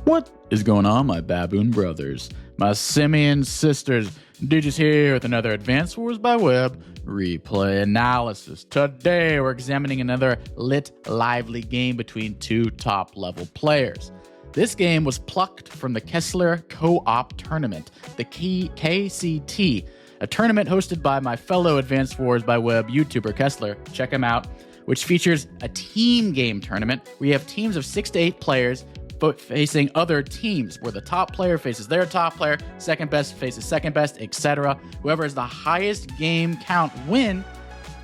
What is going on, my baboon brothers, my simian sisters? Digits here with another Advanced Wars by Web replay analysis. Today we're examining another lit, lively game between two top-level players. This game was plucked from the Kessler Co-op Tournament, the KCT, a tournament hosted by my fellow Advanced Wars by Web YouTuber Kessler. Check him out, which features a team game tournament where you have teams of 6 to 8 players facing other teams, where the top player faces their top player, second best faces second best, etc. Whoever has the highest game count win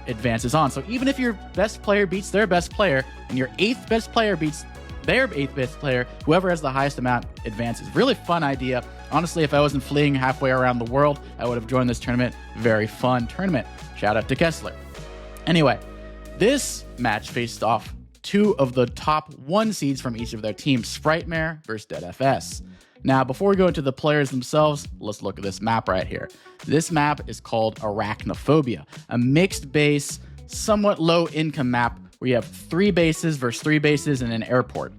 advances on. So even if your best player beats their best player and your 8th best player beats their 8th best player, whoever has the highest amount advances. Really fun idea. Honestly, if I wasn't fleeing halfway around the world, I would have joined this tournament. Very fun tournament. Shout out to Kessler. Anyway, this match faced off 2 of the top 1 seeds from each of their teams, Sprightmare versus DeadFS. Now, before we go into the players themselves, let's look at this map right here. This map is called Arachnophobia, a mixed base, somewhat low income map where you have 3 bases versus 3 bases and an airport.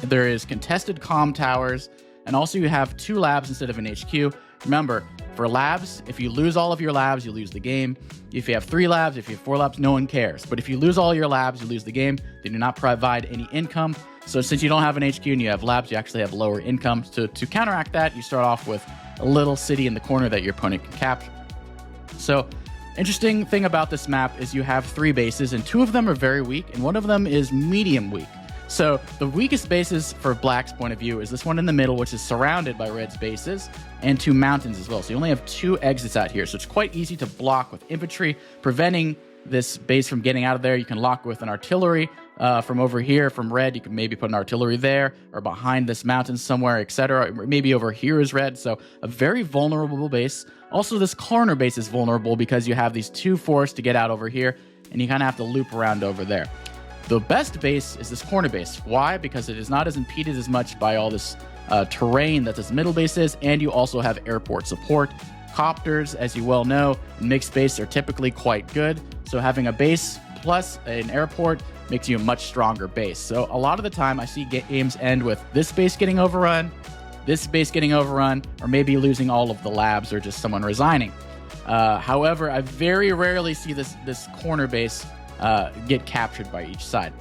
There is contested comm towers, and also you have 2 labs instead of an HQ. Remember, for labs, if you lose all of your labs, you lose the game. If you have 3 labs, if you have 4 labs, no one cares. But if you lose all your labs, you lose the game. They do not provide any income. So since you don't have an HQ and you have labs, you actually have lower income. To counteract that, you start off with a little city in the corner that your opponent can capture. So, interesting thing about this map is you have 3 bases, and 2 of them are very weak, and 1 of them is medium weak. So the weakest bases for Black's point of view is this one in the middle, which is surrounded by Red's bases, and 2 mountains as well. So you only have 2 exits out here. So it's quite easy to block with infantry, preventing this base from getting out of there. You can lock with an artillery from over here, from Red. You can maybe put an artillery there, or behind this mountain somewhere, etc. Maybe over here is Red. So a very vulnerable base. Also, this corner base is vulnerable because you have these 2 forests to get out over here, and you kind of have to loop around over there. The best base is this corner base. Why? Because it is not as impeded as much by all this terrain that this middle base is, and you also have airport support. Copters, as you well know, in mixed base are typically quite good, so having a base plus an airport makes you a much stronger base. So a lot of the time I see games end with this base getting overrun, this base getting overrun, or maybe losing all of the labs or just someone resigning. However, I very rarely see this corner base get captured by each side.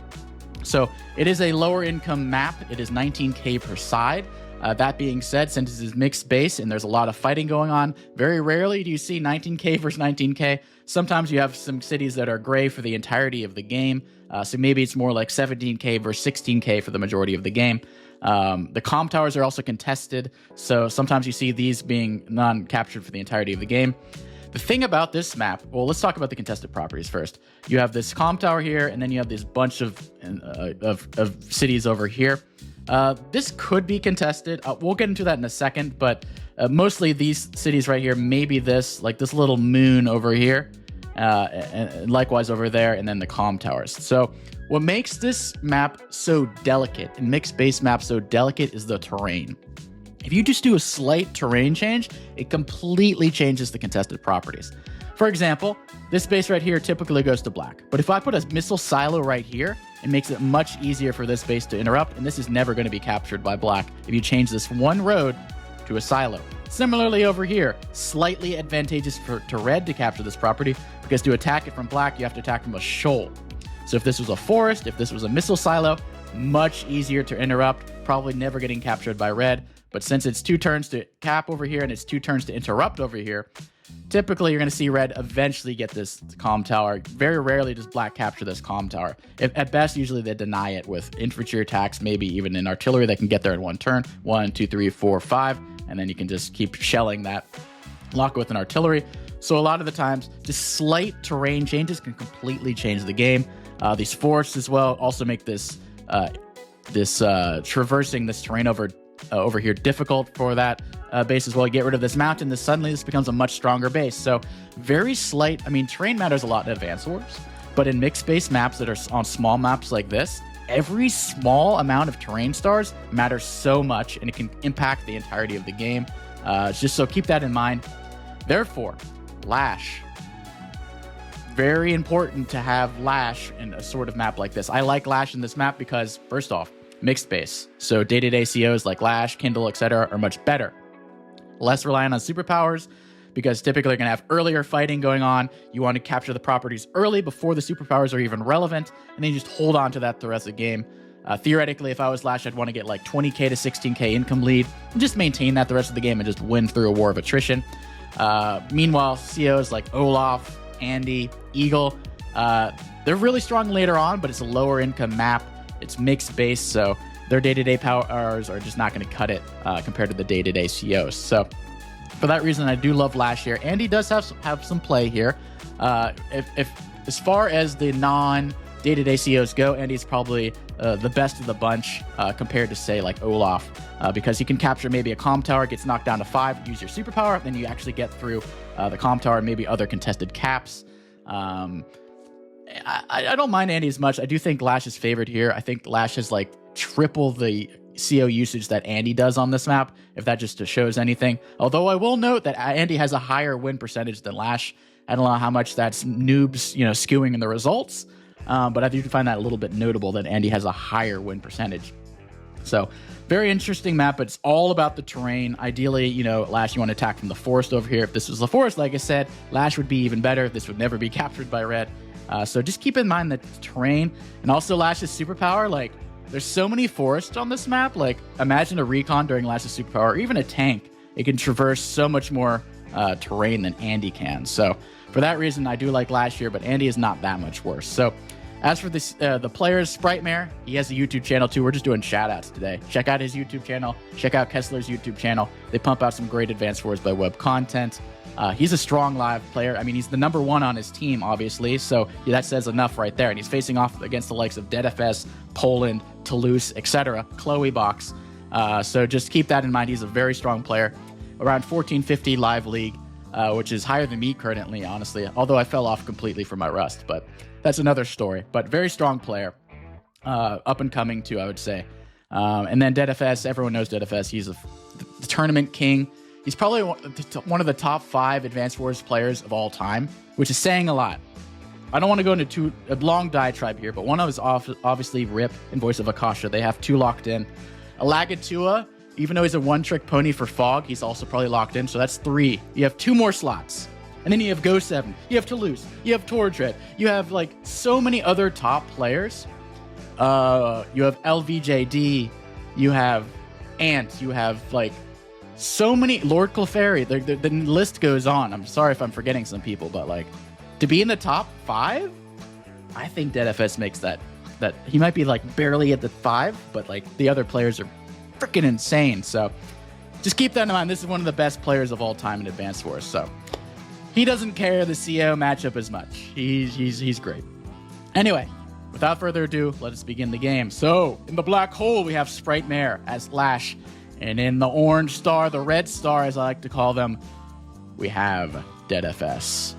So it is a lower income map. It is 19k per side. That being said, since it is mixed base and there's a lot of fighting going on, very rarely do you see 19k versus 19k. Sometimes you have some cities that are gray for the entirety of the game. So maybe it's more like 17k versus 16k for the majority of the game. The comm towers are also contested, so sometimes you see these being non-captured for the entirety of the game. The thing about this map, well, let's talk about the contested properties first. You have this comm tower here, and then you have this bunch of cities over here. This could be contested. We'll get into that in a second, but mostly these cities right here, maybe this, like this little moon over here, and likewise over there, and then the comm towers. So what makes this map so delicate, and mixed base map so delicate, is the terrain. If you just do a slight terrain change, it completely changes the contested properties. For example, this base right here typically goes to black. But if I put a missile silo right here, it makes it much easier for this base to interrupt, and this is never going to be captured by black if you change this one road to a silo. Similarly over here, slightly advantageous to red to capture this property, because to attack it from black, you have to attack from a shoal. So if this was a forest, if this was a missile silo, much easier to interrupt, probably never getting captured by red. But since it's 2 turns to cap over here and it's 2 turns to interrupt over here, typically you're going to see red eventually get this comm tower. Very rarely does black capture this comm tower. At best, usually they deny it with infantry attacks, maybe even an artillery that can get there in 1 turn. 1, 2, 3, 4, 5. And then you can just keep shelling that. Lock it with an artillery. So a lot of the times, just slight terrain changes can completely change the game. These forests as well also make this traversing this terrain over here difficult for that base as well. You get rid of this mountain, suddenly this becomes a much stronger base. So very slight, I mean, terrain matters a lot in Advanced Wars, but in mixed base maps that are on small maps like this, every small amount of terrain stars matters so much, and it can impact the entirety of the game. Just so keep that in mind. Therefore, Lash. Very important to have Lash in a sort of map like this. I like Lash in this map because, first off, mixed base. So day-to-day COs like Lash, Kindle, etc. are much better. Less reliant on superpowers, because typically you're going to have earlier fighting going on. You want to capture the properties early before the superpowers are even relevant, and then you just hold on to that the rest of the game. Theoretically, if I was Lash, I'd want to get like 20k to 16k income lead and just maintain that the rest of the game and just win through a war of attrition. Meanwhile, COs like Olaf, Andy, Eagle, they're really strong later on, but it's a lower income map. It's mixed base, so their day-to-day powers are just not going to cut it compared to the day-to-day COs. So for that reason, I do love Lash here. Andy does have some play here. If as far as the non-day-to-day COs go, Andy's probably the best of the bunch compared to, say, like Olaf, because he can capture maybe a comm tower, gets knocked down to 5, use your superpower, then you actually get through the comm tower, maybe other contested caps. I don't mind Andy as much. I do think Lash is favored here. I think Lash has like triple the CO usage that Andy does on this map, if that just shows anything. Although I will note that Andy has a higher win percentage than Lash. I don't know how much that's noobs, skewing in the results, but I do find that a little bit notable that Andy has a higher win percentage. So very interesting map, but it's all about the terrain. Ideally, Lash, you want to attack from the forest over here. If this was the forest, like I said, Lash would be even better. This would never be captured by red. So just keep in mind the terrain, and also Lash's superpower. Like, there's so many forests on this map. Like, imagine a recon during Lash's superpower, or even a tank. It can traverse so much more terrain than Andy can. So for that reason, I do like Lash here, but Andy is not that much worse. So as for this, the players, Sprightmare, he has a YouTube channel too. We're just doing shout-outs today. Check out his YouTube channel. Check out Kessler's YouTube channel. They pump out some great Advanced Wars by Web content. He's a strong live player. I mean, he's the number 1 on his team, obviously, so that says enough right there. And he's facing off against the likes of DeadFS, Poland, Toulouse, etc., Chloe Box. So just keep that in mind. He's a very strong player. Around 1450 live league, which is higher than me currently, honestly, although I fell off completely from my rust, but that's another story. But very strong player. Up and coming, too, I would say. And then DeadFS, everyone knows DeadFS. He's the tournament king. He's probably one of the top 5 Advanced Wars players of all time, which is saying a lot. I don't want to go into a long diatribe here, but one of is obviously Rip and Voice of Akasha. They have 2 locked in. Alagatua, even though he's a one-trick pony for Fog, he's also probably locked in, so that's 3. You have 2 more slots. And then you have Go 7, you have Toulouse, you have Tordred, you have like so many other top players. You have LVJD, you have Ant, you have like so many, Lord Clefairy, the list goes on. I'm sorry if I'm forgetting some people, but like to be in the top 5, I think DeadFS makes that he might be like barely at the 5, but like the other players are freaking insane. So just keep that in mind. This is one of the best players of all time in Advanced Wars. So he doesn't care the CO matchup as much. He's great. Anyway, without further ado, let us begin the game. So in the black hole, we have Sprightmare as Lash. And in the orange star, the red star, as I like to call them, we have DeadFS.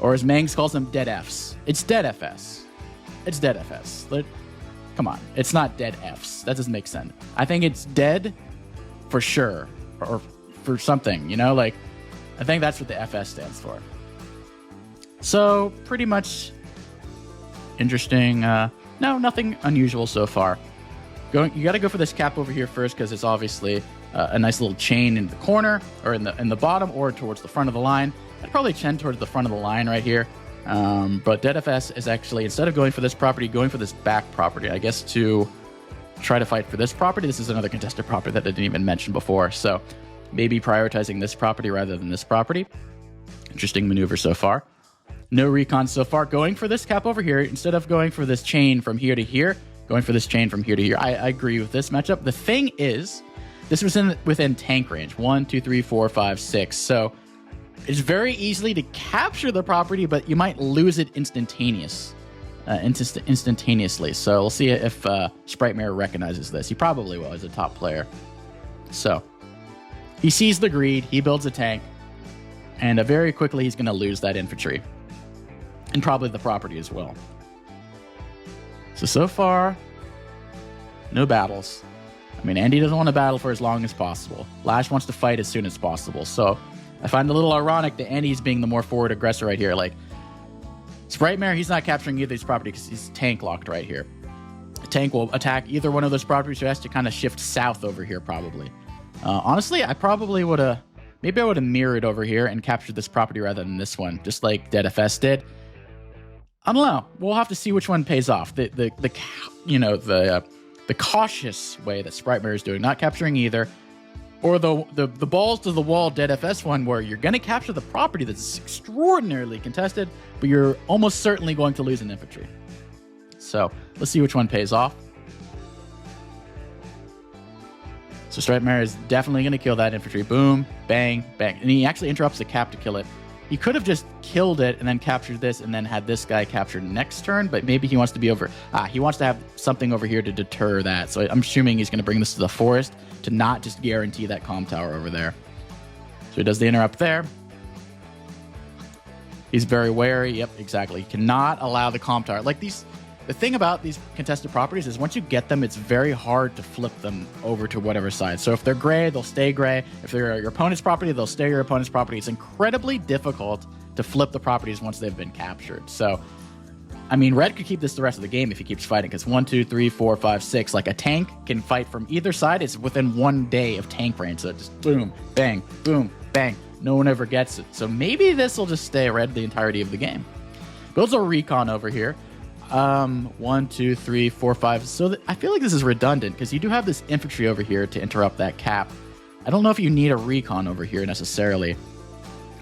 Or as Mangs calls them, DeadFs. It's DeadFS. It's DeadFS. Come on. It's not DeadFs. That doesn't make sense. I think it's dead for sure. Or for something, like, I think that's what the FS stands for. So, pretty much interesting. No, nothing unusual so far. You got to go for this cap over here first because it's obviously a nice little chain in the corner or in the bottom or towards the front of the line. I'd probably tend towards the front of the line right here. But DeadFS is actually, instead of going for this property, going for this back property, I guess, to try to fight for this property. This is another contested property that I didn't even mention before. So maybe prioritizing this property rather than this property. Interesting maneuver so far. No recon so far. Going for this cap over here instead of going for this chain from here to here. Going for this chain from here to here. I agree with this matchup. The thing is, this was within tank range. 1, 2, 3, 4, 5, 6. So it's very easily to capture the property, but you might lose it instantaneously. So we'll see if Sprightmare recognizes this. He probably will. He's a top player. So he sees the greed. He builds a tank. And very quickly, he's going to lose that infantry. And probably the property as well. So far, no battles. I mean, Andy doesn't want to battle for as long as possible. Lash wants to fight as soon as possible. So I find it a little ironic that Andy's being the more forward aggressor right here. Like, Sprightmare, he's not capturing either of these properties because he's tank locked right here. tank will attack either one of those properties, so it has to kind of shift south over here probably. Honestly, I probably would have, maybe I would have mirrored over here and captured this property rather than this one, just like Dead FS did. I don't know. We'll have to see which one pays off. The cautious way that Sprite Mirror is doing, not capturing either, or the balls to the wall Dead FS one, where you're going to capture the property that's extraordinarily contested, but you're almost certainly going to lose an infantry. So let's see which one pays off. So Sprite Mirror is definitely going to kill that infantry. Boom, bang, bang. And he actually interrupts the cap to kill it. He could have just killed it and then captured this and then had this guy captured next turn, but maybe he wants to be over. He wants to have something over here to deter that. So I'm assuming he's going to bring this to the forest to not just guarantee that comm tower over there. So he does the interrupt there. He's very wary. Yep, exactly. He cannot allow the comm tower. Like these, the thing about these contested properties is once you get them, it's very hard to flip them over to whatever side. So if they're gray, they'll stay gray. If they're your opponent's property, they'll stay your opponent's property. It's incredibly difficult to flip the properties once they've been captured. So, I mean, red could keep this the rest of the game if he keeps fighting, because 1, 2, 3, 4, 5, 6, like a tank can fight from either side. It's within 1 day of tank range. So just boom, bang, boom, bang. No one ever gets it. So maybe this will just stay red the entirety of the game. Builds a recon over here. 1, 2, 3, 4, 5. So I feel like this is redundant because you do have this infantry over here to interrupt that cap. I don't know if you need a recon over here necessarily.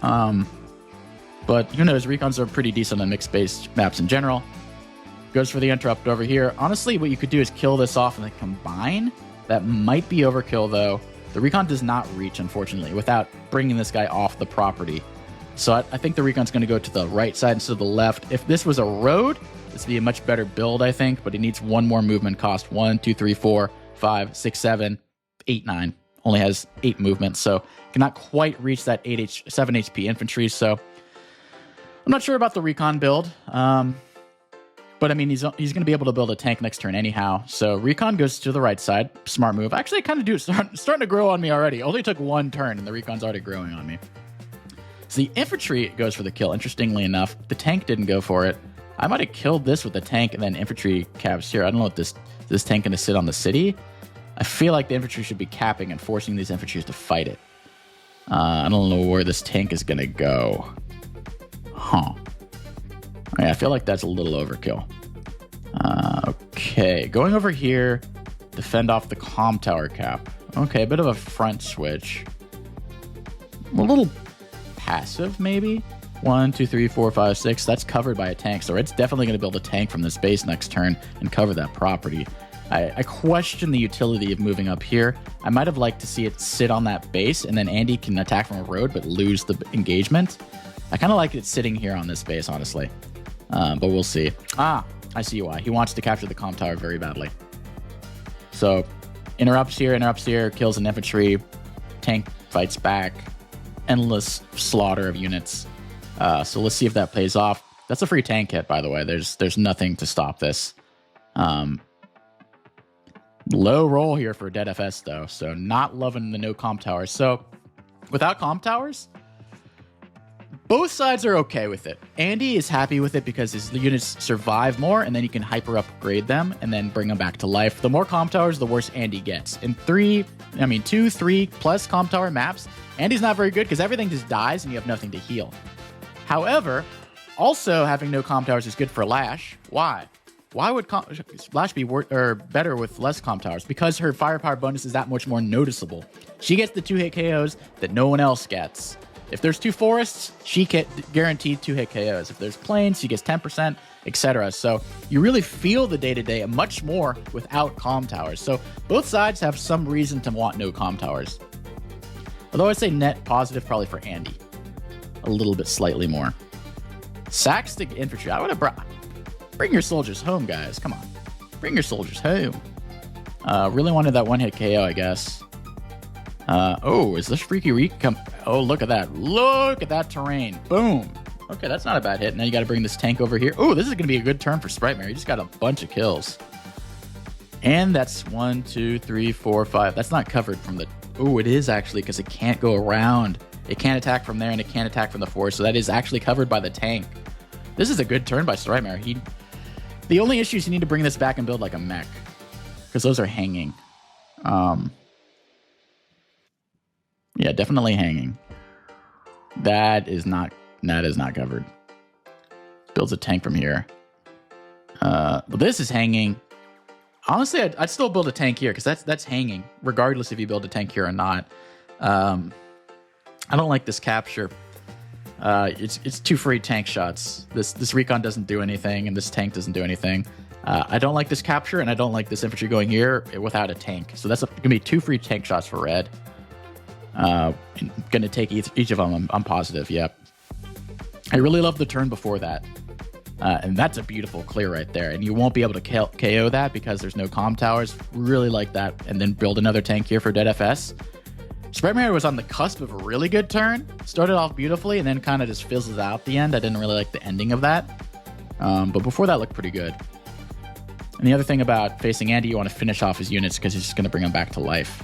But who knows? Recons are pretty decent on mixed-based maps in general. Goes for the interrupt over here. Honestly, what you could do is kill this off and then combine. That might be overkill, though. The recon does not reach, unfortunately, without bringing this guy off the property. So I think the recon's going to go to the right side instead of the left. If this was a road, this would be a much better build, I think. But it needs 1 more movement cost. 1, 2, 3, 4, 5, 6, 7, 8, 9. Only has 8 movements, so cannot quite reach that 7 HP infantry. So I'm not sure about the recon build. But I mean, he's going to be able to build a tank next turn anyhow. So recon goes to the right side. Smart move. Actually, I kind of do. Starting to grow on me already. Only took 1 turn, and the recon's already growing on me. So the infantry goes for the kill. Interestingly enough, the tank didn't go for it. I might have killed this with the tank and then infantry caps here. I don't know if this tank going to sit on the city. I feel like the infantry should be capping and forcing these infantry to fight it. I don't know where this tank is going to go. Huh. Yeah, I feel like that's a little overkill. Okay, going over here, defend off the comm tower cap. Okay, a bit of a front switch. A little passive, maybe? 1, 2, 3, 4, 5, 6. That's covered by a tank, so Red's definitely going to build a tank from this base next turn and cover that property. I question the utility of moving up here. I might have liked to see it sit on that base, and then Andy can attack from a road but lose the engagement. I kind of like it sitting here on this base, honestly. But we'll see. I see why. He wants to capture the comm tower very badly. So, interrupts here, kills an infantry. Tank fights back. Endless slaughter of units. So let's see if that pays off. That's a free tank hit, by the way. There's nothing to stop this. Low roll here for Dead FS, though. So not loving the no comm towers. So without comm towers, both sides are okay with it. Andy is happy with it because his units survive more, and then he can hyper upgrade them and then bring them back to life. The more comm towers, the worse Andy gets. In 2, 3 plus comm tower maps, Andy's not very good because everything just dies and you have nothing to heal. However, also having no comm towers is good for Lash. Why? Why would Lash be better with less comm towers? Because her firepower bonus is that much more noticeable. She gets the 2-hit KOs that no one else gets. If there's 2 forests, she get guaranteed 2-hit KOs. If there's plains, she gets 10%, etc. So you really feel the day-to-day much more without comm towers. So both sides have some reason to want no comm towers. Although I'd say net positive probably for Andy. A little bit slightly more. Sacks the infantry. I would have bring your soldiers home, guys. Come on. Bring your soldiers home. Really wanted that 1-hit KO, I guess. Oh, is this Freaky Reek come? Oh, look at that. Look at that terrain. Boom. Okay, that's not a bad hit. Now you got to bring this tank over here. Oh, this is going to be a good turn for Sprite Mirror. You just got a bunch of kills. And that's 1, 2, 3, 4, 5. That's not covered from the... Oh, it is actually because it can't go around. It can't attack from there and it can't attack from the forest. So that is actually covered by the tank. This is a good turn by Sprite Mirror. The only issue is you need to bring this back and build like a mech, because those are hanging. Yeah, definitely hanging. That is not covered. Builds a tank from here. But this is hanging. Honestly, I'd still build a tank here, because that's hanging, regardless if you build a tank here or not. I don't like this capture. It's 2 free tank shots. This recon doesn't do anything, and this tank doesn't do anything. I don't like this capture, and I don't like this infantry going here without a tank. So that's gonna be 2 free tank shots for red. Gonna take each of them. I'm positive. Yep. I really love the turn before that. And that's a beautiful clear right there. And you won't be able to KO that because there's no comm towers. Really like that. And then build another tank here for dead FS. Sprite was on the cusp of a really good turn. Started off beautifully and then kind of just fizzles out at the end. I didn't really like the ending of that. But before that looked pretty good. And the other thing about facing Andy, you want to finish off his units because he's just going to bring them back to life.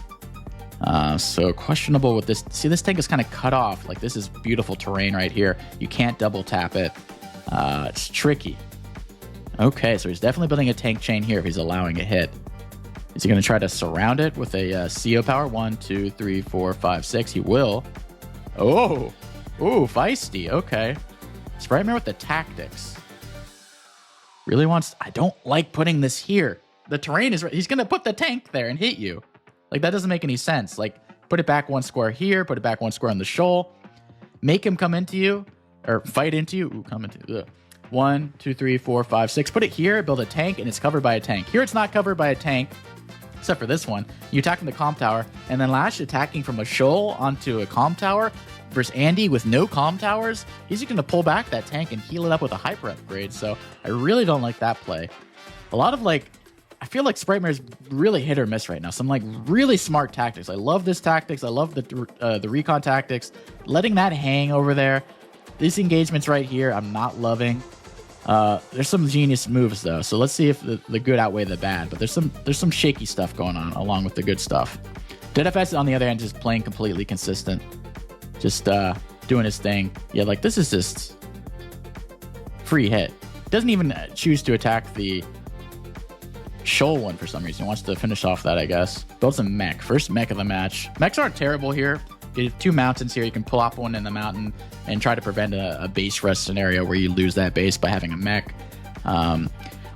So questionable with this. See, this tank is kind of cut off. Like, this is beautiful terrain right here. You can't double tap it. It's tricky. Okay, so he's definitely building a tank chain here if he's allowing a hit. Is he going to try to surround it with a CO power? 1, 2, 3, 4, 5, 6. He will. Oh, ooh, feisty. Okay. Sprite with the tactics. Really wants... I don't like putting this here. The terrain is... He's going to put the tank there and hit you. Like, that doesn't make any sense. Like, put it back 1 square here. Put it back 1 square on the shoal. Make him come into you. Or fight into you. Ooh, come into... Ugh. 1, 2, 3, 4, 5, 6. Put it here. Build a tank. And it's covered by a tank. Here it's not covered by a tank. Except for this one. You attacking the comm tower. And then Lash attacking from a shoal onto a comm tower. Versus Andy with no comm towers. He's going to pull back that tank and heal it up with a hyper upgrade. So I really don't like that play. A lot of like... I feel like Sprite is really hit or miss right now. Some like really smart tactics. I love this tactics. I love the recon tactics. Letting that hang over there. These engagements right here, I'm not loving. There's some genius moves though. So let's see if the good outweigh the bad. But there's some shaky stuff going on along with the good stuff. DeadFS on the other end is playing completely consistent. Just doing his thing. Yeah, like this is just free hit. Doesn't even choose to attack the shoal one for some reason. He wants to finish off that, I guess. Builds a mech. First mech of the match. Mechs aren't terrible here. You have 2 mountains here. You can pull off one in the mountain and try to prevent a base rest scenario where you lose that base by having a mech.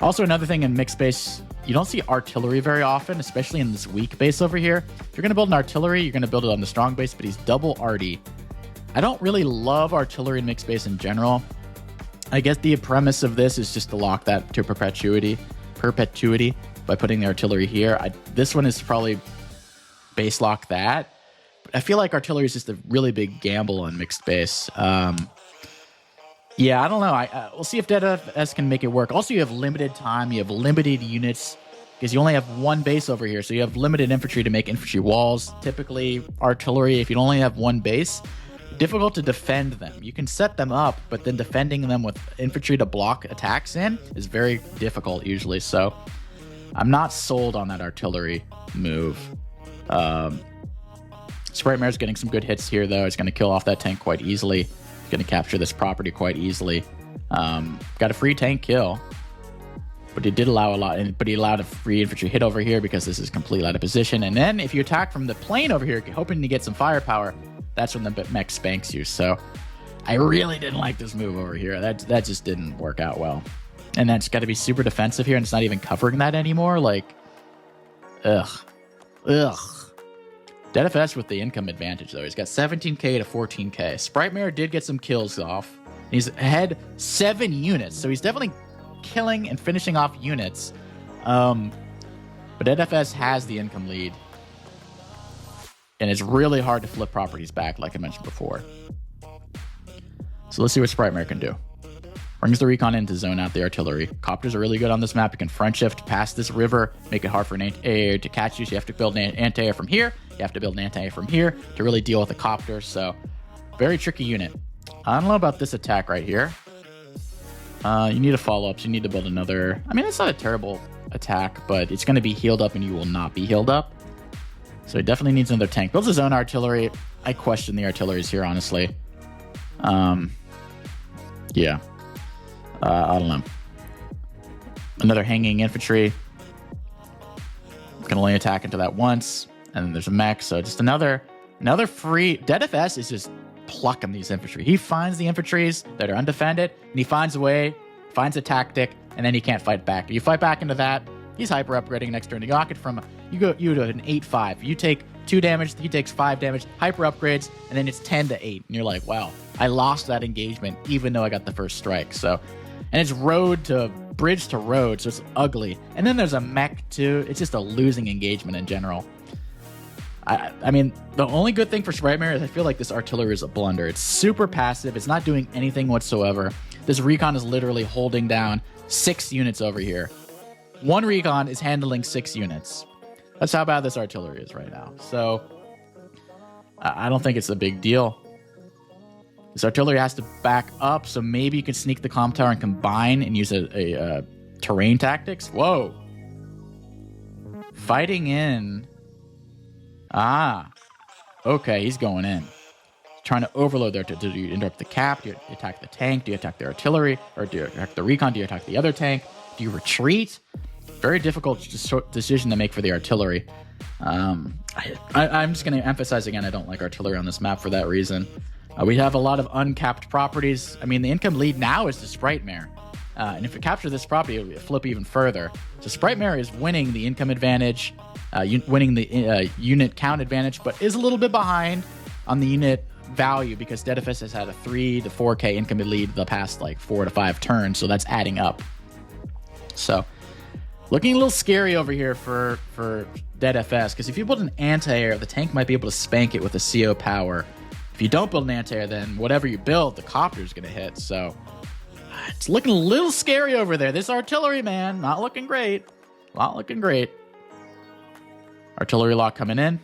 Also, another thing in mixed base, you don't see artillery very often, especially in this weak base over here. If you're going to build an artillery, you're going to build it on the strong base, but he's double arty. I don't really love artillery in mixed base in general. I guess the premise of this is just to lock that to perpetuity by putting the artillery here. This one is probably base lock that. But I feel like artillery is just a really big gamble on mixed base. Yeah, I don't know. We'll see if DeadFS can make it work. Also, you have limited time. You have limited units because you only have 1 base over here. So you have limited infantry to make infantry walls. Typically, artillery, if you only have 1 base, difficult to defend them. You can set them up, but then defending them with infantry to block attacks in is very difficult usually. So I'm not sold on that artillery move. Sprite Mare's getting some good hits here, though. He's going to kill off that tank quite easily. He's going to capture this property quite easily. Got a free tank kill, but he did allow a lot. But he allowed a free infantry hit over here because this is completely out of position. And then if you attack from the plane over here, hoping to get some firepower, that's when the mech spanks you. So I really didn't like this move over here. That just didn't work out well. And that's got to be super defensive here, and it's not even covering that anymore. Like, ugh. DeadFS with the income advantage, though. He's got 17k to 14k. Sprite Mare did get some kills off. He's ahead 7 units, so he's definitely killing and finishing off units. But DeadFS has the income lead. And it's really hard to flip properties back, like I mentioned before. So let's see what Sprite Mare can do. Brings the recon in to zone out the artillery. Copters are really good on this map. You can front shift past this river, make it hard for an anti-air to catch you. So you have to build an anti-air from here. You have to build an anti-air from here to really deal with the copter. So very tricky unit. I don't know about this attack right here. You need a follow-up. So you need to build another. I mean, it's not a terrible attack, but it's going to be healed up and you will not be healed up. So he definitely needs another tank. Builds his own artillery. I question the artilleries here, honestly. Yeah. I don't know. Another hanging infantry. Can only attack into that once. And then there's a mech, so just another free... Dead FS is just plucking these infantry. He finds the infantries that are undefended, and he finds a way, finds a tactic, and then he can't fight back. You fight back into that, he's hyper upgrading next turn. You knock it from... You do an 8-5. You take 2 damage, he takes 5 damage, hyper upgrades, and then it's 10 to 8. And you're like, wow, I lost that engagement even though I got the first strike. So, and it's bridge to road, so it's ugly. And then there's a mech too. It's just a losing engagement in general. I mean, the only good thing for Sprightmare is I feel like this artillery is a blunder. It's super passive. It's not doing anything whatsoever. This recon is literally holding down 6 units over here. 1 recon is handling 6 units. That's how bad this artillery is right now. So I don't think it's a big deal. This artillery has to back up, so maybe you can sneak the comm tower and combine and use a terrain tactics. Whoa. Fighting in. Ah. Okay, he's going in. Trying to overload there. Do you interrupt the cap? Do you attack the tank? Do you attack the artillery? Or do you attack the recon? Do you attack the other tank? Do you retreat? Very difficult decision to make for the artillery. I'm just going to emphasize again, I don't like artillery on this map for that reason. We have a lot of uncapped properties. I mean, the income lead now is to Sprightmare. And if we capture this property, it will flip even further. So Sprightmare is winning the income advantage, winning the unit count advantage, but is a little bit behind on the unit value because Deadifus has had a 3 to 4k income lead the past like 4 to 5 turns, so that's adding up. So looking a little scary over here for Deadifus, because if you build an anti-air, the tank might be able to spank it with a CO power. If you don't build an anti-air, then whatever you build, the copter is going to hit. So it's looking a little scary over there. This artillery, man, not looking great. Not looking great. Artillery lock coming in.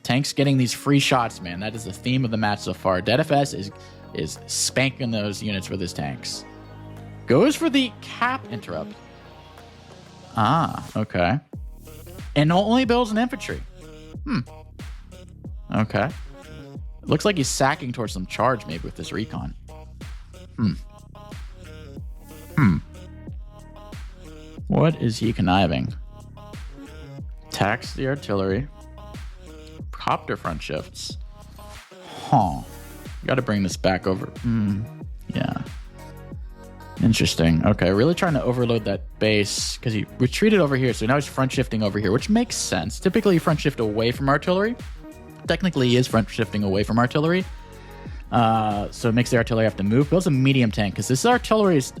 Tanks getting these free shots, man. That is the theme of the match so far. Deadifus is spanking those units with his tanks. Goes for the cap interrupt. Ah, okay. And only builds an infantry. Okay. It looks like he's sacking towards some charge maybe with this recon. What is he conniving? Attacks the artillery. Copter front shifts. Got to bring this back over. Yeah. Interesting. Okay, really trying to overload that base because he retreated over here, so now he's front shifting over here, which makes sense. Typically, you front shift away from artillery. Technically, he is front shifting away from artillery. So it makes the artillery have to move. Builds a medium tank because this artillery is...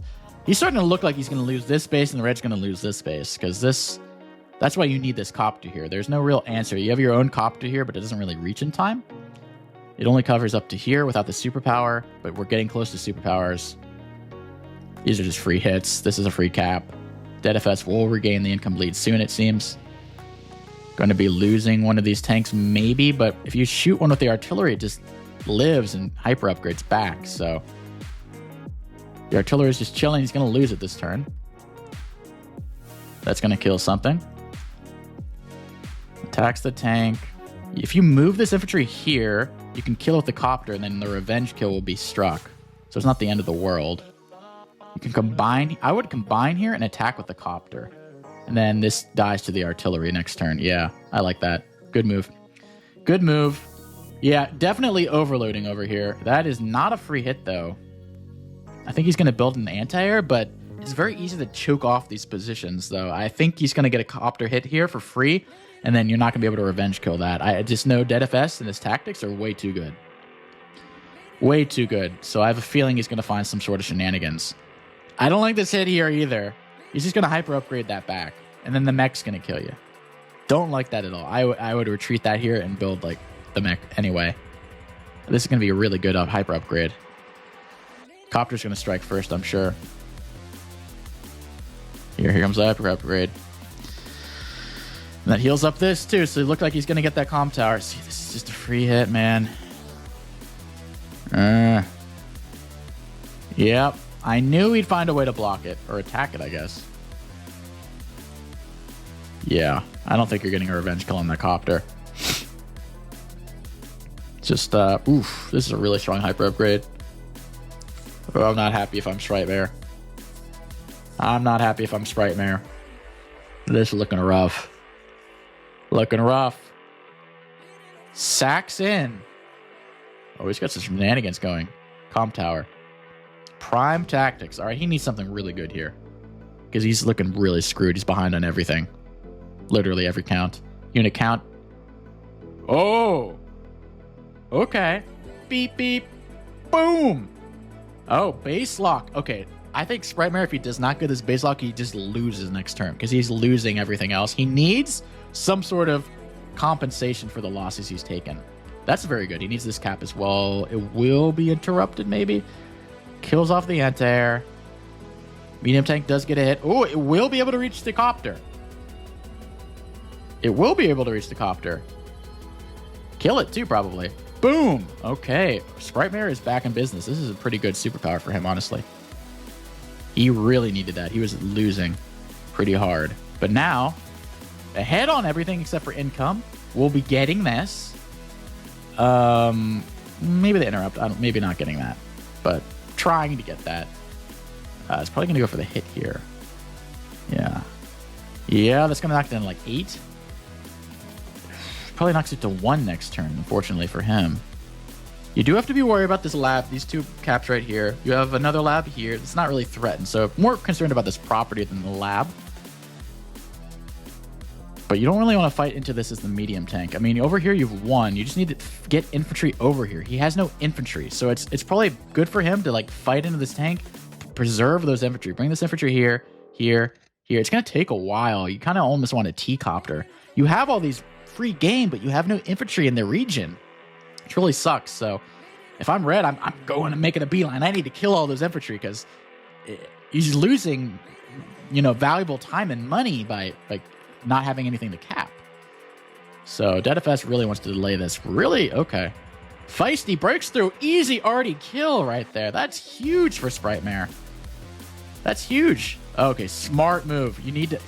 He's starting to look like he's going to lose this base and the red's going to lose this base because that's why you need this copter here. There's no real answer. You have your own copter here, but it doesn't really reach in time. It only covers up to here without the superpower, but we're getting close to superpowers. These are just free hits. This is a free cap. Deadifus will regain the income lead soon, it seems. Going to be losing one of these tanks maybe, but if you shoot one with the artillery, it just lives and hyper upgrades back. So the artillery is just chilling. He's going to lose it this turn. That's going to kill something. Attacks the tank. If you move this infantry here, you can kill with the copter, and then the revenge kill will be struck. So it's not the end of the world. You can combine. I would combine here and attack with the copter. And then this dies to the artillery next turn. Yeah, I like that. Good move. Good move. Yeah, definitely overloading over here. That is not a free hit, though. I think he's going to build an anti-air, but it's very easy to choke off these positions, though. I think he's going to get a copter hit here for free, and then you're not going to be able to revenge kill that. I just know Deadifus and his tactics are way too good. Way too good. So I have a feeling he's going to find some sort of shenanigans. I don't like this hit here either. He's just going to hyper upgrade that back, and then the mech's going to kill you. Don't like that at all. I would retreat that here and build like the mech anyway. This is going to be a really good hyper upgrade. Copter's going to strike first, I'm sure. Here comes the hyper upgrade. And that heals up this too, so it looked like he's going to get that comm tower. See, this is just a free hit, man. Yep. I knew he'd find a way to block it, or attack it, I guess. Yeah, I don't think you're getting a revenge kill on that copter. Just, oof, this is a really strong hyper upgrade. Oh, I'm not happy if I'm Sprightmare. I'm not happy if I'm Sprite Mare. This is looking rough. Looking rough. Sacks in. Oh, he's got some shenanigans going. Comp tower. Prime tactics. All right, he needs something really good here. Because he's looking really screwed. He's behind on everything. Literally every count. Unit count. Oh. Okay. Beep, beep. Boom. Oh, base lock. Okay. I think Sprite Mare, if he does not get his base lock, he just loses next turn. Because he's losing everything else. He needs some sort of compensation for the losses he's taken. That's very good. He needs this cap as well. It will be interrupted, maybe. Kills off the anti-air. Medium tank does get a hit. Oh, it will be able to reach the copter. It will be able to reach the copter. Kill it, too, probably. Boom. Okay. Sprite Mare is back in business. This is a pretty good superpower for him, honestly. He really needed that. He was losing pretty hard. But now, ahead on everything except for income. We'll be getting this. Maybe the interrupt. Maybe not getting that. But trying to get that. It's probably going to go for the hit here. Yeah. Yeah, that's going to knock down like 8. Probably knocks it to 1 next turn, unfortunately for him. You do have to be worried about this lab, these 2 caps right here. You have another lab here. It's not really threatened, so more concerned about this property than the lab. But you don't really want to fight into this as the medium tank. I mean, over here you've won. You just need to get infantry over here. He has no infantry, so it's probably good for him to like fight into this tank, preserve those infantry. Bring this infantry here, here, here. It's going to take a while. You kind of almost want a T-copter. You have all these free game, but you have no infantry in the region. It really sucks. So if I'm red, I'm going and making a beeline. I need to kill all those infantry because he's losing, you know, valuable time and money by like not having anything to cap. So DFS really wants to delay this. Really? Okay. Feisty breaks through. Easy already kill right there. That's huge for Sprite Mare. That's huge. Okay, smart move. You need to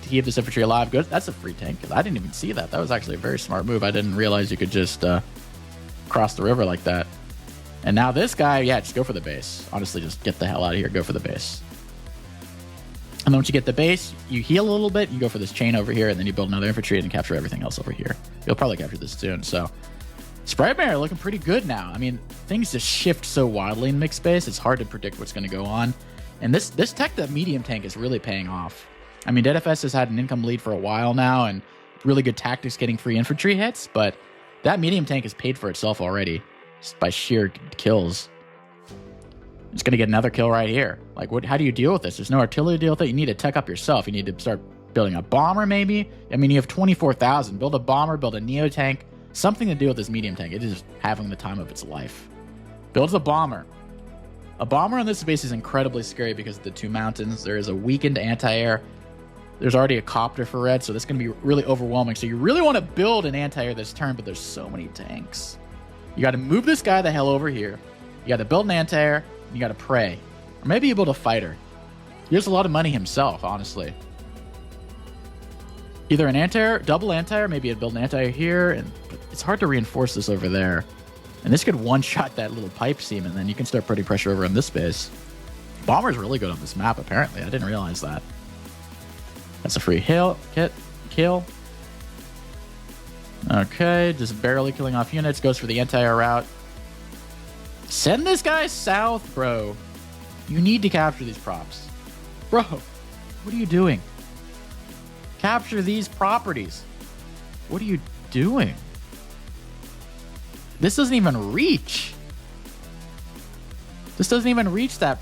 keep this infantry alive. Good. That's a free tank. I didn't even see that. That was actually a very smart move. I didn't realize you could just cross the river like that. And now this guy, yeah, just go for the base. Honestly, just get the hell out of here. Go for the base. And then once you get the base, you heal a little bit. You go for this chain over here, and then you build another infantry and capture everything else over here. You'll probably capture this soon. So Sprite Mare looking pretty good now. I mean, things just shift so wildly in mixed space. It's hard to predict what's going to go on. And this tech, that medium tank, is really paying off. I mean, DFS has had an income lead for a while now, and really good tactics getting free infantry hits, but that medium tank has paid for itself already just by sheer kills. It's going to get another kill right here. Like, how do you deal with this? There's no artillery to deal with it. You need to tech up yourself. You need to start building a bomber, maybe. I mean, you have 24,000. Build a bomber, build a neo tank. Something to do with this medium tank. It is having the time of its life. Build the bomber. A bomber on this base is incredibly scary because of the 2 mountains. There is a weakened anti-air. There's already a copter for red, so that's going to be really overwhelming. So you really want to build an anti-air this turn, but there's so many tanks. You got to move this guy the hell over here. You got to build an anti-air. You got to pray. Or maybe you build a fighter. He has a lot of money himself, honestly. Either an anti-air, double anti-air, maybe you'd build an anti-air here, and it's hard to reinforce this over there. And this could one-shot that little pipe seam, and then you can start putting pressure over on this base. Bomber's really good on this map, apparently. I didn't realize that. That's a free kill. Okay, just barely killing off units. Goes for the anti-air route. Send this guy south, bro. You need to capture these props. Bro, what are you doing? Capture these properties. What are you doing? This doesn't even reach. This doesn't even reach that.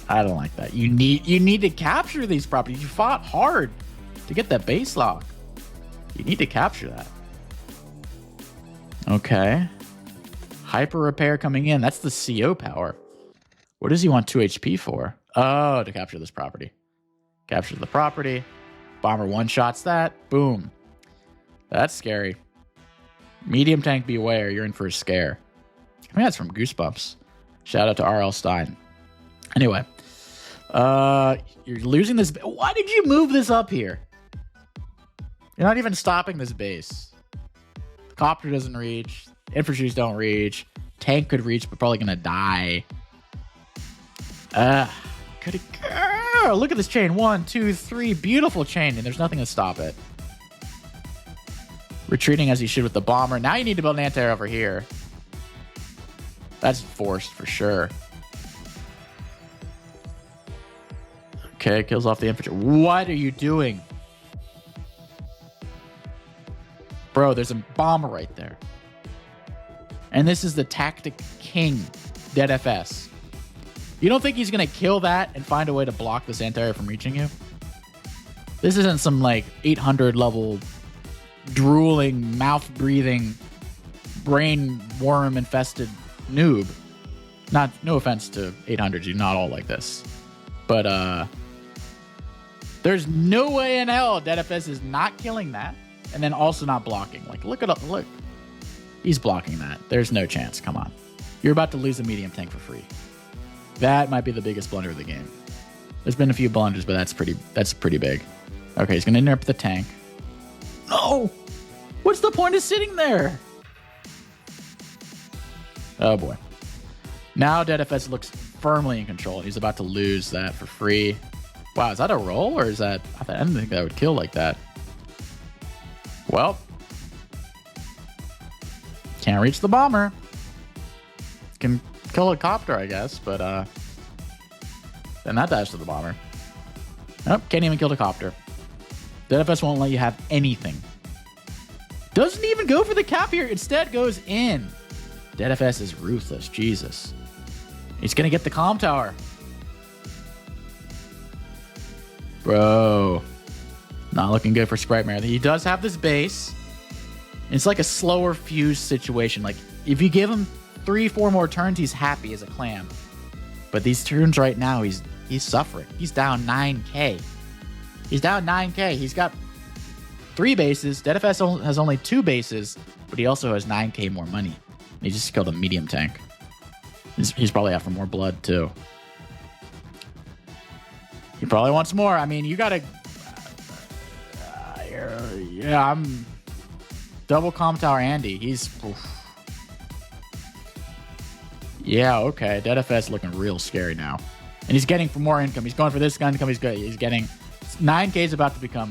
I don't like that. You need to capture these properties. You fought hard to get that base lock. You need to capture that. Okay. Hyper repair coming in. That's the CO power. What does he want 2 HP for? Oh, to capture this property. Capture the property. Bomber one-shots that. Boom. That's scary. Medium tank beware. You're in for a scare. I think that's from Goosebumps. Shout out to R.L. Stein. Anyway. You're losing this. Why did you move this up here? You're not even stopping this base. The copter doesn't reach. Infantries don't reach. Tank could reach, but probably going to die. Look at this chain. 1, 2, 3. Beautiful chain, and there's nothing to stop it. Retreating as he should with the bomber. Now you need to build an anti-air over here. That's forced for sure. Okay, kills off the infantry. What are you doing? Bro, there's a bomber right there. And this is the tactic king, Dead FS. You don't think he's going to kill that and find a way to block this anti-air from reaching you? This isn't some like 800 level drooling, mouth-breathing, brain worm-infested noob. No offense to 800s, you're not all like this. But there's no way in hell DeadFS is not killing that and then also not blocking. Like, look. He's blocking that. There's no chance. Come on. You're about to lose a medium tank for free. That might be the biggest blunder of the game. There's been a few blunders, but that's pretty big. Okay, he's going to interrupt the tank. No! What's the point of sitting there? Oh, boy. Now DeadFS looks firmly in control. He's about to lose that for free. Wow, is that a roll, or is that... I didn't think that would kill like that. Well. Can't reach the bomber. Can kill a copter, I guess, but then that dies to the bomber. Nope, can't even kill the copter. DeadFS won't let you have anything. Doesn't even go for the cap here. Instead goes in. DeadFS is ruthless. Jesus. He's going to get the comm tower. Bro. Not looking good for Sprite He does have this base. It's like a slower fuse situation. Like, if you give him 3-4 more turns, he's happy as a clam. But these turns right now, he's suffering. He's down 9k. He's down 9k. He's got 3 bases. DeadFS has only 2 bases, but he also has 9k more money. He just killed a medium tank. He's probably after more blood, too. He probably wants more. I mean, you gotta... yeah, I'm... Double comm tower Andy. He's... Oof. Yeah, okay. DeadFS looking real scary now. And he's getting for more income. He's going for this income. He's getting... 9k is about to become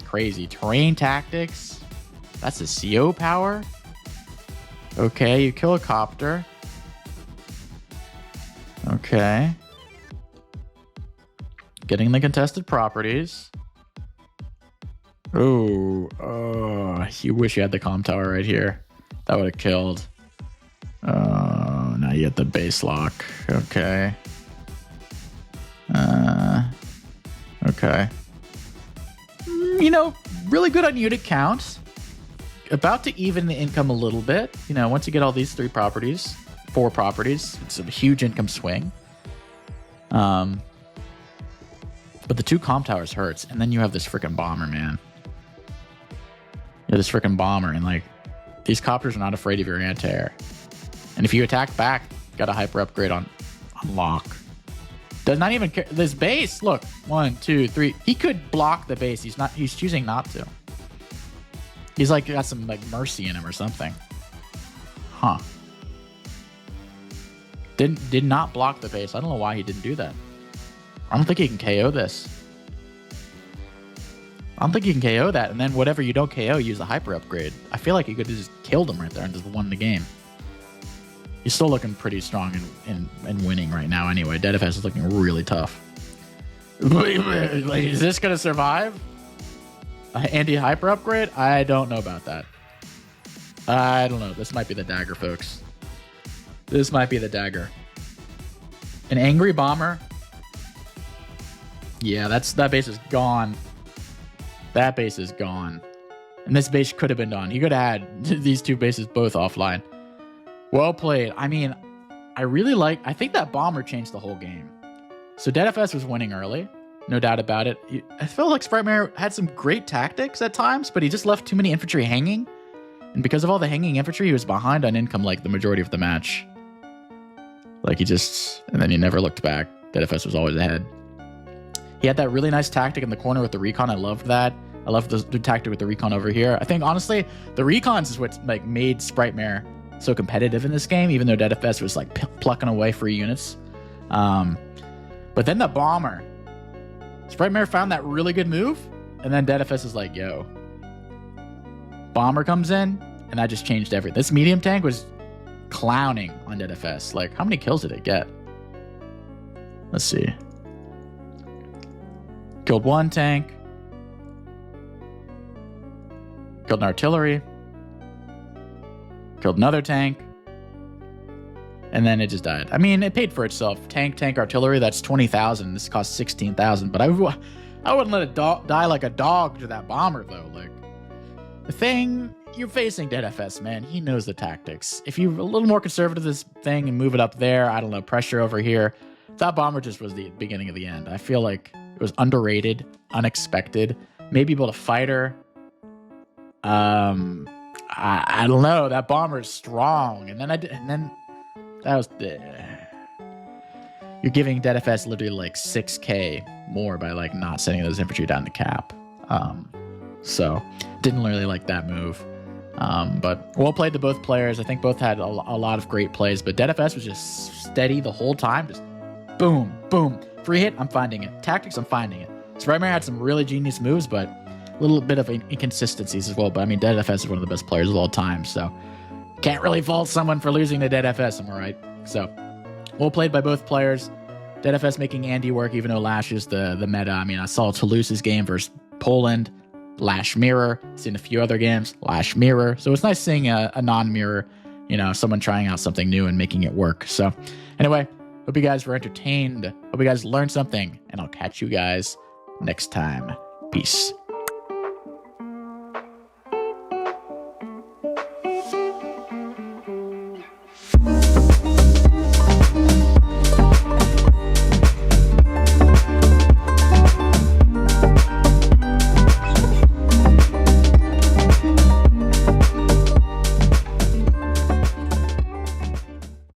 crazy. Terrain tactics. That's a CO power. Okay, you kill a copter. Okay. Getting the contested properties. Oh, you wish you had the comm tower right here. That would have killed. Oh, now you get the base lock. Okay. Okay. You know, really good on unit count. About to even the income a little bit. You know, once you get all these 4 properties, it's a huge income swing. But the 2 comm towers hurts, and then you have this freaking bomber, man. Yeah, this freaking bomber, and like, these copters are not afraid of your anti-air. And if you attack back, you got a hyper upgrade on lock. Does not even care. This base, look, 1, 2, 3. He could block the base. He's choosing not to. He's like got some like mercy in him or something. Huh. Did not block the base. I don't know why he didn't do that. I don't think he can KO this. I don't think you can KO that, and then whatever you don't KO, use the hyper upgrade. I feel like you could have just killed him right there and just won the game. He's still looking pretty strong and winning right now anyway. DeadFS is looking really tough. Is this going to survive? Anti-hyper upgrade? I don't know about that. I don't know. This might be the dagger, folks. This might be the dagger. An angry bomber? Yeah, that base is gone. That base is gone. And this base could have been done. He could have had these 2 bases both offline. Well played. I mean, I think that bomber changed the whole game. So DeadFS was winning early. No doubt about it. I felt like Sprite had some great tactics at times, but he just left too many infantry hanging. And because of all the hanging infantry, he was behind on income like the majority of the match. Like and then he never looked back. DeadFS was always ahead. He had that really nice tactic in the corner with the recon. I loved that. I loved the tactic with the recon over here. I think, honestly, the recons is what like made Sprite so competitive in this game, even though DeadFS was like plucking away free units. But then the Bomber. Sprightmare found that really good move, and then DFS is like, yo. Bomber comes in, and that just changed everything. This medium tank was clowning on DFS. Like, how many kills did it get? Let's see. Killed one tank. Killed an artillery. Killed another tank. And then it just died. I mean, it paid for itself. Tank, artillery, that's 20,000. This cost 16,000. But I wouldn't let it die like a dog to that Bomber, though. Like, the thing, you're facing DFS, man. He knows the tactics. If you're a little more conservative this thing and move it up there, I don't know, pressure over here. That Bomber just was the beginning of the end. I feel like it was underrated, unexpected. Maybe able to fight her. I don't know. That Bomber is strong. And then that was you're giving DFS literally like 6k more by like not sending those infantry down to cap. So didn't really like that move. But well played to both players. I think both had a lot of great plays, but DFS was just steady the whole time. Just boom, boom. Free hit, I'm finding it. Tactics, I'm finding it. Sprightmare had some really genius moves, but a little bit of inconsistencies as well. But I mean, DFS is one of the best players of all time, so can't really fault someone for losing to DFS, am I right? So, well played by both players. DFS making Andy work, even though Lash is the meta. I mean, I saw Toulouse's game versus Poland, Lash mirror. Seen a few other games, Lash mirror. So it's nice seeing a non-mirror, someone trying out something new and making it work. So anyway, hope you guys were entertained. Hope you guys learned something, and I'll catch you guys next time. Peace.